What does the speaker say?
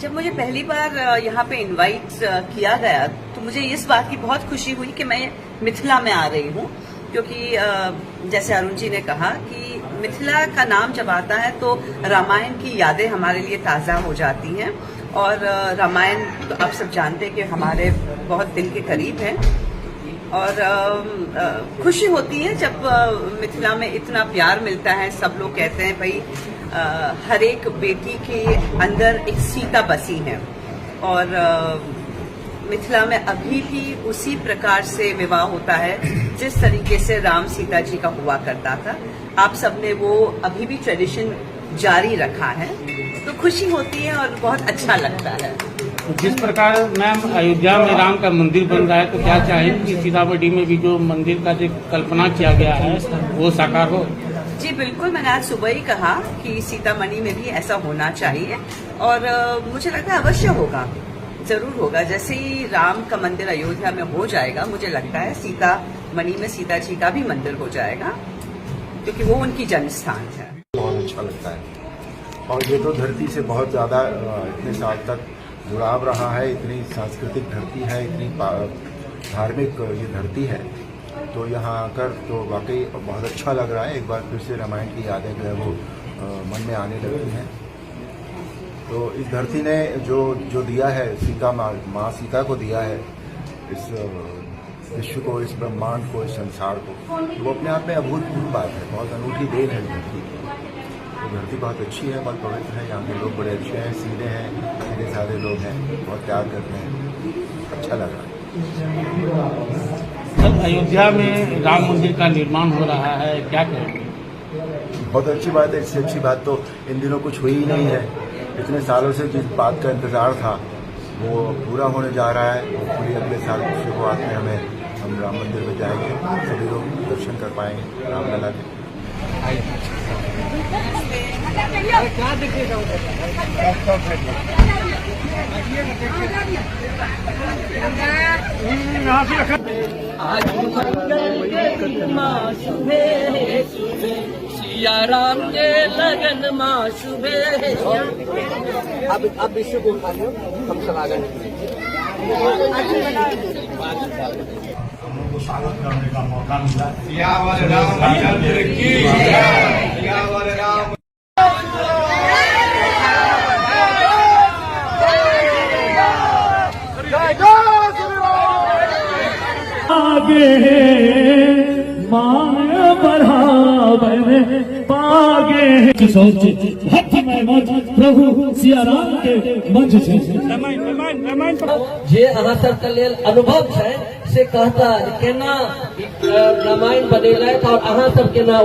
जब मुझे पहली बार यहाँ पे इनवाइट किया गया तो मुझे इस बात की बहुत खुशी हुई कि मैं मिथिला में आ रही हूँ, क्योंकि जैसे अरुण जी ने कहा कि मिथिला का नाम जब आता है तो रामायण की यादें हमारे लिए ताज़ा हो जाती हैं। और रामायण तो आप सब जानते हैं कि हमारे बहुत दिल के करीब है। और खुशी होती है जब मिथिला में इतना प्यार मिलता है। सब लोग कहते हैं भाई हर एक बेटी के अंदर एक सीता बसी है, और मिथिला में अभी भी उसी प्रकार से विवाह होता है जिस तरीके से राम सीता जी का हुआ करता था। आप सबने वो अभी भी ट्रेडिशन जारी रखा है, तो खुशी होती है और बहुत अच्छा लगता है। जिस प्रकार मैम अयोध्या में राम का मंदिर बन रहा है, तो क्या चाहें कि सीतामढ़ी में भी जो मंदिर का जो कल्पना किया गया है वो साकार हो? जी बिल्कुल, मैंने आज सुबह ही कहा कि सीतामढ़ी में भी ऐसा होना चाहिए, और मुझे लगता है अवश्य होगा, जरूर होगा। जैसे ही राम का मंदिर अयोध्या में हो जाएगा, मुझे लगता है सीतामढ़ी में सीता जी का भी मंदिर हो जाएगा, क्योंकि वो उनकी जन्म स्थान है। बहुत अच्छा लगता है, और ये तो धरती से बहुत ज़्यादा इतने साल तक जुड़ाव रहा है। इतनी सांस्कृतिक धरती है, इतनी धार्मिक ये धरती है, तो यहाँ आकर तो वाकई बहुत अच्छा लग रहा है। एक बार फिर से रामायण की यादें जो है वो मन में आने लगती हैं। तो इस धरती ने जो दिया है, सीता माँ सीता को दिया है, इस विश्व को, इस ब्रह्मांड को, इस संसार को, वो अपने आप में अभूतपूर्व बात है। बहुत अनूठी देन है धरती की। तो धरती बहुत अच्छी है, बहुत पवित्र है। यहाँ के लोग बड़े अच्छे हैं, सीधे हैं, सीधे साधे लोग हैं, बहुत प्यार करते हैं। अच्छा लगा। अब अयोध्या में राम मंदिर का निर्माण हो रहा है, क्या कहेंगे? बहुत अच्छी बात है। इससे अच्छी बात तो इन दिनों कुछ हुई ही नहीं है। इतने सालों से जिस बात का इंतजार था वो पूरा होने जा रहा है। पूरी अगले साल की शुरुआत में हम राम मंदिर में जाएंगे, सभी लोग दर्शन कर पाएंगे रामलला के। सिया राम के लगन माँ शुभे। अब विश्व को उठा लो, हम सब आगे हमको स्वागत करने का मौका मिला। सियावर रामचंद्र की जय। सियावर राम। आगे मान बढ़ावन पागे सोच हथ में मत प्रभु सिया राम के मंच से जे अहाँ सबके लेल अनुभव छै से कहता केना रामायण बनेलथि और अहाँ सब केना